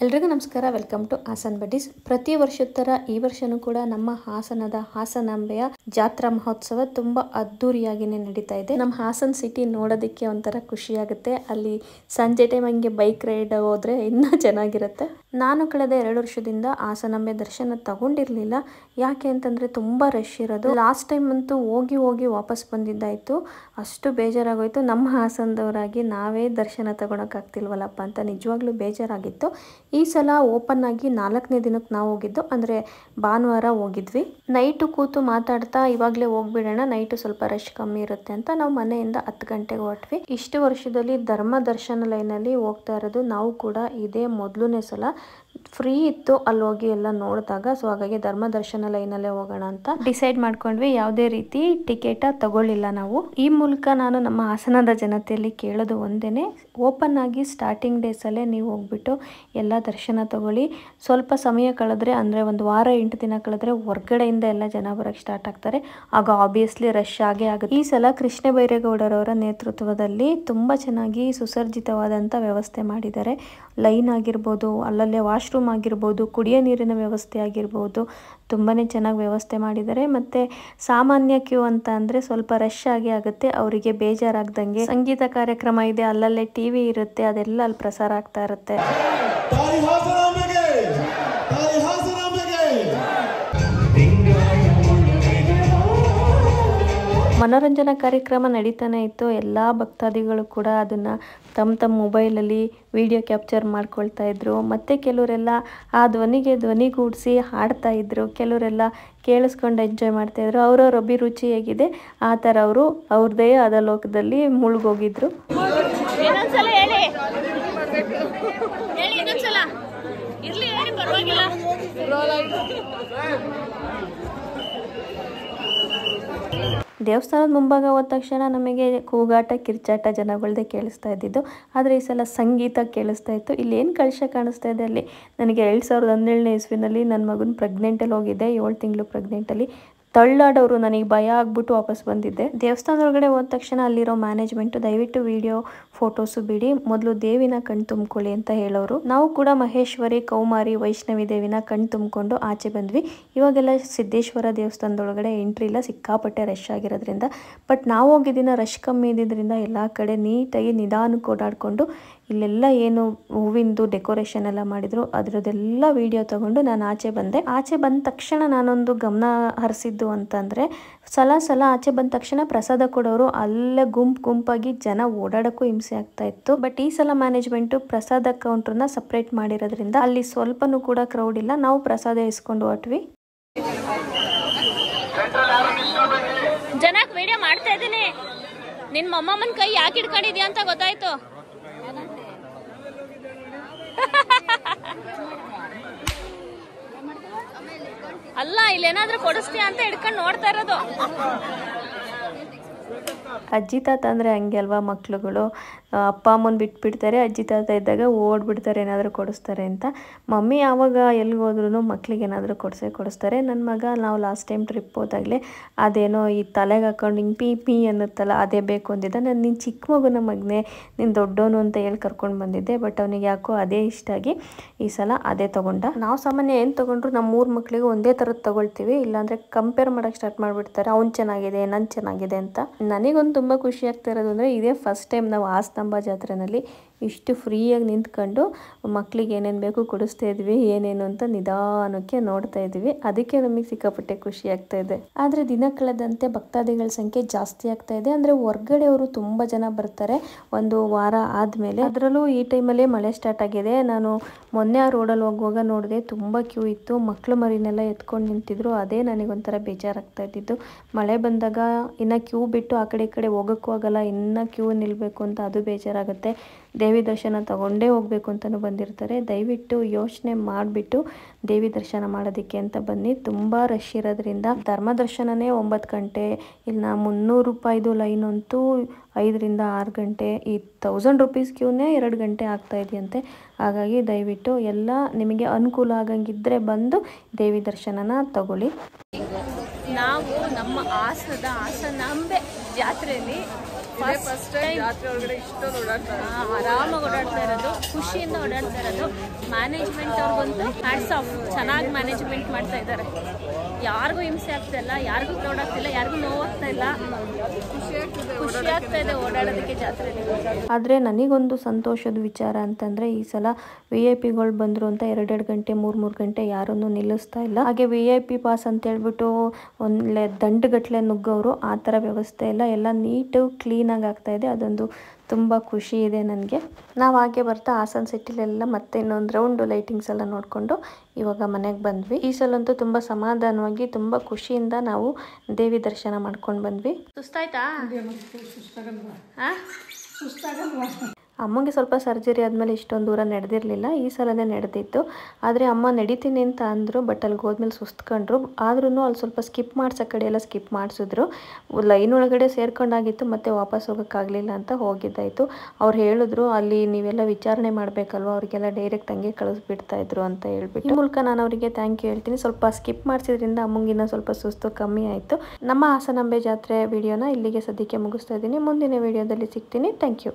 ಎಲ್ರಿಗೂ ನಮಸ್ಕಾರ. Welcome to Hassan buddies. ಪ್ರತಿ ವರ್ಷದ ಥರ ಈ ವರ್ಷನೂ ಕೂಡ ನಮ್ಮ ಹಾಸನದ ಹಾಸನಾಂಬೆಯ ಜಾತ್ರಾ ಮಹೋತ್ಸವ ತುಂಬ ಅದ್ದೂರಿಯಾಗಿಯೇ ನಡೀತಾ ಇದೆ. ನಮ್ಮ ಹಾಸನ್ ಸಿಟಿ ನೋಡೋದಕ್ಕೆ ಒಂಥರ ಖುಷಿಯಾಗುತ್ತೆ. ಅಲ್ಲಿ ಸಂಜೆ ಟೈಮ್ ಹಂಗೆ ಬೈಕ್ ರೈಡ್ ಹೋದ್ರೆ ಇನ್ನೂ ಚೆನ್ನಾಗಿರುತ್ತೆ. ನಾನು ಕಳೆದ 2 ವರ್ಷದಿಂದ ಹಾಸನಾಂಬೆ ದರ್ಶನ ತಗೊಂಡಿರಲಿಲ್ಲ. ಯಾಕೆ ಅಂತಂದರೆ ತುಂಬ ರಶ್ ಇರೋದು. ಲಾಸ್ಟ್ ಟೈಮ್ ಅಂತೂ ಹೋಗಿ ವಾಪಸ್ ಬಂದಿದ್ದಾಯಿತು. ಅಷ್ಟು ಬೇಜಾರಾಗೋಯ್ತು. ನಮ್ಮ ಹಾಸನದವರಾಗಿ ನಾವೇ ದರ್ಶನ ತಗೊಳಕ್ಕಾಗ್ತಿಲ್ವಲ್ಲಪ್ಪ ಅಂತ ನಿಜವಾಗ್ಲೂ ಬೇಜಾರಾಗಿತ್ತು. ಈ ಸಲ ಓಪನ್ ಆಗಿ 4ನೇ ದಿನಕ್ಕೆ ನಾವು ಹೋಗಿದ್ದು, ಅಂದರೆ ಭಾನುವಾರ ಹೋಗಿದ್ವಿ. ನೈಟು ಕೂತು ಮಾತಾಡ್ತಾ ಇವಾಗಲೇ ಹೋಗ್ಬಿಡೋಣ, ನೈಟು ಸ್ವಲ್ಪ ರಶ್ ಕಮ್ಮಿ ಇರುತ್ತೆ ಅಂತ ನಾವು ಮನೆಯಿಂದ 10 ಗಂಟೆಗೆ ಹೊರಟ್ವಿ. ಇಷ್ಟು ವರ್ಷದಲ್ಲಿ ಧರ್ಮ ದರ್ಶನ ಲೈನಲ್ಲಿ ಹೋಗ್ತಾ ಇರೋದು ನಾವು ಕೂಡ ಇದೇ ಮೊದಲನೇ ಸಲ. ಫ್ರೀ ಇತ್ತು ಅಲ್ಲಿ ಹೋಗಿ ಎಲ್ಲ ನೋಡಿದಾಗ. ಸೊ ಹಾಗಾಗಿ ಧರ್ಮ ದರ್ಶನ ಲೈನಲ್ಲೇ ಹೋಗೋಣ ಅಂತ ಡಿಸೈಡ್ ಮಾಡ್ಕೊಂಡ್ವಿ. ಯಾವುದೇ ರೀತಿ ಟಿಕೆಟ ತಗೊಳ್ಳಿಲ್ಲ ನಾವು. ಈ ಮೂಲಕ ನಾನು ನಮ್ಮ ಹಾಸನದ ಜನತೆಯಲ್ಲಿ ಕೇಳೋದು ಒಂದೇನೆ, ಓಪನ್ ಆಗಿ ಸ್ಟಾರ್ಟಿಂಗ್ ಡೇಸಲ್ಲೇ ನೀವು ಹೋಗ್ಬಿಟ್ಟು ಎಲ್ಲ ದರ್ಶನ ತಗೊಳ್ಳಿ. ಸ್ವಲ್ಪ ಸಮಯ ಕಳೆದ್ರೆ, ಅಂದರೆ ಒಂದು ವಾರ 8 ದಿನ ಕಳೆದ್ರೆ ಹೊರ್ಗಡೆಯಿಂದ ಎಲ್ಲ ಜನ ಬರೋಕ್ಕೆ ಸ್ಟಾರ್ಟ್ ಆಗ್ತಾರೆ. ಆಗ ಆಬ್ವಿಯಸ್ಲಿ ರಶ್ ಆಗೇ ಆಗುತ್ತೆ. ಈ ಸಲ ಕೃಷ್ಣ ಬೈರೇಗೌಡರವರ ನೇತೃತ್ವದಲ್ಲಿ ತುಂಬ ಚೆನ್ನಾಗಿ ಸುಸರ್ಜಿತವಾದಂಥ ವ್ಯವಸ್ಥೆ ಮಾಡಿದ್ದಾರೆ. ಲೈನ್ ಆಗಿರ್ಬೋದು, ಅಲ್ಲಲ್ಲೇ ವಾಶ್ರೂಮ್ ಆಗಿರ್ಬೋದು, ಕುಡಿಯೋ ನೀರಿನ ವ್ಯವಸ್ಥೆ ಆಗಿರ್ಬೋದು, ತುಂಬಾ ಚೆನ್ನಾಗಿ ವ್ಯವಸ್ಥೆ ಮಾಡಿದ್ದಾರೆ. ಮತ್ತು ಸಾಮಾನ್ಯ ಕ್ಯೂ ಅಂತ ಅಂದರೆ ಸ್ವಲ್ಪ ರಶ್ ಆಗಿ ಆಗುತ್ತೆ. ಅವರಿಗೆ ಬೇಜಾರಾಗ್ದಂಗೆ ಸಂಗೀತ ಕಾರ್ಯಕ್ರಮ ಇದೆ, ಅಲ್ಲಲ್ಲೇ TV ಇರುತ್ತೆ, ಅದೆಲ್ಲ ಅಲ್ಲಿ ಪ್ರಸಾರ ಆಗ್ತಾ ಇರುತ್ತೆ. ಮನೋರಂಜನಾ ಕಾರ್ಯಕ್ರಮ ನಡೀತಾನೆ ಇತ್ತು. ಎಲ್ಲ ಭಕ್ತಾದಿಗಳು ಕೂಡ ಅದನ್ನು ತಮ್ಮ ಮೊಬೈಲಲ್ಲಿ ವಿಡಿಯೋ ಕ್ಯಾಪ್ಚರ್ ಮಾಡ್ಕೊಳ್ತಾ ಇದ್ರು. ಮತ್ತು ಕೆಲವರೆಲ್ಲ ಆ ಧ್ವನಿಗೆ ಧ್ವನಿಗೂಡಿಸಿ ಹಾಡ್ತಾ ಇದ್ರು. ಕೆಲವರೆಲ್ಲ ಕೇಳಿಸ್ಕೊಂಡು ಎಂಜಾಯ್ ಮಾಡ್ತಾಯಿದ್ರು. ಅವ್ರವ್ರ ಅಭಿರುಚಿ ಹೇಗಿದೆ ಆ ಥರ ಅವರು ಅವ್ರದ್ದೇ ಆದ ಲೋಕದಲ್ಲಿ ಮುಳುಗೋಗಿದ್ರು. ದೇವಸ್ಥಾನದ ಮುಂಭಾಗ ಹೋದ ತಕ್ಷಣ ನಮಗೆ ಕೂಗಾಟ ಕಿರ್ಚಾಟ ಜನಗಳದ್ದೇ ಕೇಳಿಸ್ತಾ ಇದ್ದಿದ್ದು. ಆದರೆ ಈ ಸಲ ಸಂಗೀತ ಕೇಳಿಸ್ತಾ ಇತ್ತು. ಇಲ್ಲಿ ಏನು ಕಳಶ ಕಾಣಿಸ್ತಾ ಇದೆ, ಅಲ್ಲಿ ನನಗೆ 2017ನೇ ಇಸ್ವಿನಲ್ಲಿ ನನ್ನ ಮಗನ ಪ್ರೆಗ್ನೆಂಟಲ್ಲಿ ಹೋಗಿದ್ದೆ, 7 ತಿಂಗಳು ಪ್ರೆಗ್ನೆಂಟಲ್ಲಿ. ತಳ್ಳಾಡೋರು, ನನಗೆ ಭಯ ಆಗ್ಬಿಟ್ಟು ವಾಪಸ್ ಬಂದಿದ್ದೆ. ದೇವಸ್ಥಾನದೊಳಗಡೆ ಹೋದ ತಕ್ಷಣ ಅಲ್ಲಿರೋ ಮ್ಯಾನೇಜ್ಮೆಂಟು ದಯವಿಟ್ಟು ವಿಡಿಯೋ ಫೋಟೋಸು ಬಿಡಿ, ಮೊದಲು ದೇವಿನ ಕಣ್ ತುಂಬಿಕೊಳ್ಳಿ ಅಂತ ಹೇಳೋರು. ನಾವು ಕೂಡ ಮಹೇಶ್ವರಿ, ಕೌಮಾರಿ, ವೈಷ್ಣವಿ ದೇವಿನ ಕಣ್ ತುಂಬಿಕೊಂಡು ಆಚೆ ಬಂದ್ವಿ. ಇವಾಗೆಲ್ಲ ಸಿದ್ದೇಶ್ವರ ದೇವಸ್ಥಾನದೊಳಗಡೆ ಎಂಟ್ರಿ ಇಲ್ಲ, ಸಿಕ್ಕಾಪಟ್ಟೆ ರಶ್ ಆಗಿರೋದ್ರಿಂದ. ಬಟ್ ನಾವು ಹೋಗಿದ್ದಿನ ರಶ್ ಕಮ್ಮಿ ಇದ್ದಿದ್ದರಿಂದ ಎಲ್ಲ ಕಡೆ ನೀಟಾಗಿ ನಿಧಾನಕ್ಕೆ ಓಡಾಡಿಕೊಂಡು ಇಲ್ಲೆಲ್ಲ ಏನು ಹೂವಿಂದು ಡೆಕೋರೇಷನ್ ಎಲ್ಲ ಮಾಡಿದ್ರು ಅದರದ್ದೆಲ್ಲ ವಿಡಿಯೋ ತಗೊಂಡು ನಾನು ಆಚೆ ಬಂದೆ. ಆಚೆ ಬಂದ ತಕ್ಷಣ ನಾನೊಂದು ಗಮನ ಹರಿಸಿದ್ದು ಅಂತಂದರೆ, ಸಲ ಆಚೆ ಬಂದ ತಕ್ಷಣ ಪ್ರಸಾದ ಕೊಡೋರು ಅಲ್ಲೇ ಗುಂಪಾಗಿ ಜನ ಓಡಾಡೋಕ್ಕೂ ಹಿಂಸೆ ಆಗ್ತಾ ಇತ್ತು. ಬಟ್ ಈ ಸಲ ಮ್ಯಾನೇಜ್ಮೆಂಟು ಪ್ರಸಾದ ಕೌಂಟ್ರನ್ನ ಸಪ್ರೇಟ್ ಮಾಡಿರೋದ್ರಿಂದ ಅಲ್ಲಿ ಸ್ವಲ್ಪನೂ ಕೂಡ ಕ್ರೌಡ್ ಇಲ್ಲ. ನಾವು ಪ್ರಸಾದ ಇಸ್ಕೊಂಡು ಹೊಟ್ವಿ. ಜನಕ್ಕೆ ವಿಡಿಯೋ ಮಾಡ್ತಾ ಇದ್ದೀನಿ. ನಿನ್ನ ಮೊಮ್ಮಮ್ಮನ ಕೈ ಯಾಕೆ ಹಿಡ್ಕೊಂಡಿದ್ಯಾ ಅಂತ ಗೊತ್ತಾಯ್ತು. ಅಲ್ಲ, ಇಲ್ಲೇನಾದ್ರೂ ಕೊಡಿಸ್ತೀಯ ಅಂತ ಹಿಡ್ಕೊಂಡು ನೋಡ್ತಾ ಇರೋದು. ಅಜ್ಜಿ ತಾತ ಅಂದರೆ ಹಂಗೆ ಅಲ್ವಾ, ಮಕ್ಳುಗಳು ಅಪ್ಪ ಅಮ್ಮನ ಬಿಟ್ಬಿಡ್ತಾರೆ, ಅಜ್ಜಿ ತಾತ ಇದ್ದಾಗ ಓಡ್ಬಿಡ್ತಾರೆ ಏನಾದರೂ ಕೊಡಿಸ್ತಾರೆ ಅಂತ. ಮಮ್ಮಿ ಯಾವಾಗ ಎಲ್ಲಿಗೋದ್ರೂ ಮಕ್ಳಿಗೆ ಏನಾದರೂ ಕೊಡಿಸ್ತಾರೆ. ನನ್ನ ಮಗ ನಾವು ಲಾಸ್ಟ್ ಟೈಮ್ ಟ್ರಿಪ್ ಹೋದಾಗಲೇ ಅದೇನೋ ಈ ತಲೆಗೆ ಹಾಕೊಂಡು ಹಿಂಗೆ ಪೀ ಅನ್ನುತ್ತಲ್ಲ, ಅದೇ ಬೇಕು ಅಂದಿದ್ದ. ನಾನು ನಿನ್ನ ಚಿಕ್ಕ ಮಗುನ ಮಗನೇ, ನೀನು ದೊಡ್ಡವನು ಅಂತ ಹೇಳಿ ಕರ್ಕೊಂಡು ಬಂದಿದ್ದೆ. ಬಟ್ ಅವನಿಗೆ ಯಾಕೋ ಅದೇ ಇಷ್ಟ ಆಗಿ ಈ ಸಲ ಅದೇ ತೊಗೊಂಡ. ನಾವು ಸಾಮಾನ್ಯ ಏನು ತೊಗೊಂಡ್ರು ನಮ್ಮ 3 ಮಕ್ಳಿಗೂ ಒಂದೇ ಥರದ್ದು ತೊಗೊಳ್ತೀವಿ, ಇಲ್ಲಾಂದರೆ ಕಂಪೇರ್ ಮಾಡೋಕ್ಕೆ ಸ್ಟಾರ್ಟ್ ಮಾಡಿಬಿಡ್ತಾರೆ. ಅವ್ನು ಚೆನ್ನಾಗಿದೆ, ನನ್ನ ಚೆನ್ನಾಗಿದೆ ಅಂತ. ನನಗೊಂದು ತುಂಬ ಖುಷಿ ಆಗ್ತಾ ಇರೋದು ಅಂದರೆ, ಇದೇ ಫಸ್ಟ್ ಟೈಮ್ ನಾವು ಹಾಸನಾಂಬ ಜಾತ್ರೆಯಲ್ಲಿ ಇಷ್ಟು ಫ್ರೀಯಾಗಿ ನಿಂತ್ಕೊಂಡು ಮಕ್ಕಳಿಗೆ ಏನೇನು ಬೇಕು ಕೊಡಿಸ್ತಾ ಇದ್ವಿ, ಏನೇನು ಅಂತ ನಿಧಾನಕ್ಕೆ ನೋಡ್ತಾ ಇದ್ವಿ. ಅದಕ್ಕೆ ನಮಗೆ ಸಿಕ್ಕಾಪಟ್ಟೆ ಖುಷಿ ಆಗ್ತಾ ಇದೆ. ಆದರೆ ದಿನ ಕಳೆದಂತೆ ಭಕ್ತಾದಿಗಳ ಸಂಖ್ಯೆ ಜಾಸ್ತಿ ಆಗ್ತಾ ಇದೆ. ಅಂದರೆ ಹೊರ್ಗಡೆಯವರು ತುಂಬ ಜನ ಬರ್ತಾರೆ ಒಂದು ವಾರ ಆದಮೇಲೆ. ಅದರಲ್ಲೂ ಈ ಟೈಮಲ್ಲೇ ಮಳೆ ಸ್ಟಾರ್ಟ್ ಆಗಿದೆ. ನಾನು ಮೊನ್ನೆ ಆ ರೋಡಲ್ಲಿ ಹೋಗುವಾಗ ನೋಡಿದೆ, ತುಂಬ ಕ್ಯೂ ಇತ್ತು. ಮಕ್ಕಳು ಮರಿನೆಲ್ಲ ಎತ್ಕೊಂಡು ನಿಂತಿದ್ರು. ಅದೇ ನನಗೊಂಥರ ಬೇಜಾರಾಗ್ತಾ ಇದ್ದಿದ್ದು. ಮಳೆ ಬಂದಾಗ ಇನ್ನು ಕ್ಯೂ ಬಿಟ್ಟು ಆ ಕಡೆ ಈ ಕಡೆ ಹೋಗೋಕ್ಕೂ ಆಗಲ್ಲ, ಇನ್ನು ಕ್ಯೂ ನಿಲ್ಲಬೇಕು ಅಂತ ಅದು ಬೇಜಾರಾಗುತ್ತೆ. ದೇವಿ ದರ್ಶನ ತಗೊಂಡೇ ಹೋಗಬೇಕು ಅಂತಲೂ ಬಂದಿರ್ತಾರೆ. ದಯವಿಟ್ಟು ಯೋಚನೆ ಮಾಡಿಬಿಟ್ಟು ದೇವಿ ದರ್ಶನ ಮಾಡೋದಕ್ಕೆ ಅಂತ ಬನ್ನಿ. ತುಂಬ ರಶ್ ಇರೋದ್ರಿಂದ ಧರ್ಮ ದರ್ಶನನೇ 9 ಗಂಟೆ, ಇನ್ನು 300 ರೂಪಾಯಿದು ಲೈನ್ ಅಂತೂ 5ರಿಂದ 6 ಗಂಟೆ, ಈ 1000 ರೂಪೀಸ್ ಕ್ಯೂನೇ 2 ಗಂಟೆ ಆಗ್ತಾ ಇದೆಯಂತೆ. ಹಾಗಾಗಿ ದಯವಿಟ್ಟು ಎಲ್ಲ ನಿಮಗೆ ಅನುಕೂಲ ಆಗಂಗಿದ್ರೆ ಬಂದು ದೇವಿ ದರ್ಶನನ ತಗೊಳ್ಳಿ. ನಾವು ನಮ್ಮ ಹಾಸನದ ಹಾಸನಾಂಬೆ ಜಾತ್ರೆಯಲ್ಲಿ ಫಸ್ಟ್ ಟೈಮ್ ಜಾತ್ರೆ ಒಳಗಡೆ ಇಷ್ಟೊಂದು ಓಡಾಡ್ತಾರೆ. ಆರಾಮಾಗಿ ಓಡಾಡ್ತಾ ಇರೋದು, ಖುಷಿಯಿಂದ ಓಡಾಡ್ತಾ ಇರೋದು. ಮ್ಯಾನೇಜ್ಮೆಂಟ್ ಅವ್ರಿಗಂತೂ ಹ್ಯಾಟ್ಸ್ ಆಫ್, ಚೆನ್ನಾಗಿ ಮ್ಯಾನೇಜ್ಮೆಂಟ್ ಮಾಡ್ತಾ ಇದ್ದಾರೆ. ಯಾರಿಗೂ ಹಿಂಸೆ ಆಗ್ತಾ ಇಲ್ಲ, ಯಾರಿಗೂ ಕ್ರೌಡ್ ಆಗ್ತಿಲ್ಲ, ಯಾರಿಗೂ ನೋವಾಗ್ತಾ ಇಲ್ಲ. ಖುಷಿ ಆಗ್ತಾ ಇದೆ ಓಡಾಡೋದಕ್ಕೆ ಜಾತ್ರೆಯಲ್ಲಿ. ಆದರೆ ನನಗೊಂದು ಸಂತೋಷದ ವಿಚಾರ ಅಂತಂದರೆ ಈ ಸಲ VIP ಗಳು ಬಂದರು ಅಂತ 2-2 ಗಂಟೆ 3-3 ಗಂಟೆ ಯಾರನ್ನು ನಿಲ್ಲಿಸ್ತಾ ಇಲ್ಲ. ಹಾಗೆ VIP ಪಾಸ್ ಅಂತ ಹೇಳ್ಬಿಟ್ಟು ಒಂದು ದಂಡುಗಟ್ಟಲೆ ನುಗ್ಗೋರು ಆ ಥರ ವ್ಯವಸ್ಥೆ ಇಲ್ಲ. ಎಲ್ಲ ನೀಟು ಕ್ಲೀನಾಗಿ ಆಗ್ತಾ ಇದೆ. ಅದೊಂದು ತುಂಬ ಖುಷಿ ಇದೆ ನನಗೆ. ನಾವು ಹಾಗೆ ಬರ್ತಾ ಹಾಸನ ಸಿಟಿಲೆಲ್ಲ ಮತ್ತೆ ಇನ್ನೊಂದು ರೌಂಡು ಲೈಟಿಂಗ್ಸ್ ಎಲ್ಲ ನೋಡಿಕೊಂಡು ಇವಾಗ ಮನೆಗೆ ಬಂದ್ವಿ. ಈ ಸಲ ಅಂತೂ ತುಂಬ ಸಮಾಧಾನವಾಗಿ ತುಂಬ ಖುಷಿಯಿಂದ ನಾವು ದೇವಿ ದರ್ಶನ ಮಾಡ್ಕೊಂಡು ಬಂದ್ವಿ. ಸುಸ್ತಾಯ್ತಾ? ಅಮ್ಮಗೆ ಸ್ವಲ್ಪ ಸರ್ಜರಿ ಆದಮೇಲೆ ಇಷ್ಟೊಂದು ದೂರ ನಡೆದಿರಲಿಲ್ಲ, ಈ ಸಲನೇ ನಡೆದಿತ್ತು. ಆದರೆ ಅಮ್ಮ ನಡಿತೀನಿ ಅಂತ ಅಂದರು, ಬಟ್ ಅಲ್ಲಿಗೆ ಹೋದ್ಮೇಲೆ ಸುಸ್ತ್ಕೊಂಡ್ರು. ಆದ್ರೂ ಅಲ್ಲಿ ಸ್ವಲ್ಪ ಸ್ಕಿಪ್ ಮಾಡ್ಸೋ ಕಡೆ ಎಲ್ಲ ಸ್ಕಿಪ್ ಮಾಡಿಸಿದ್ರು. ಲೈನ್ ಒಳಗಡೆ ಸೇರ್ಕೊಂಡಾಗಿತ್ತು, ಮತ್ತೆ ವಾಪಸ್ ಹೋಗೋಕ್ಕಾಗಲಿಲ್ಲ ಅಂತ ಹೋಗಿದ್ದಾಯಿತು. ಅವ್ರು ಹೇಳಿದ್ರು ಅಲ್ಲಿ ನೀವೆಲ್ಲ ವಿಚಾರಣೆ ಮಾಡಬೇಕಲ್ವ, ಅವರಿಗೆಲ್ಲ ಡೈರೆಕ್ಟ್ ಹಂಗೆ ಕಳಿಸ್ಬಿಡ್ತಾಯಿದ್ರು ಅಂತ ಹೇಳ್ಬಿಟ್ಟು. ಈ ಮೂಲಕ ನಾನು ಅವರಿಗೆ ಥ್ಯಾಂಕ್ ಯು ಹೇಳ್ತೀನಿ. ಸ್ವಲ್ಪ ಸ್ಕಿಪ್ ಮಾಡಿಸಿದ್ರಿಂದ ಅಮ್ಮಂಗಿನ್ನ ಸ್ವಲ್ಪ ಸುಸ್ತು ಕಮ್ಮಿ ಆಯಿತು. ನಮ್ಮ ಹಾಸನಾಂಬೆ ಜಾತ್ರೆ ವಿಡಿಯೋನ ಇಲ್ಲಿಗೆ ಸದ್ಯಕ್ಕೆ ಮುಗಿಸ್ತಾ ಇದ್ದೀನಿ. ಮುಂದಿನ ವಿಡಿಯೋದಲ್ಲಿ ಸಿಗ್ತೀನಿ. Thank you.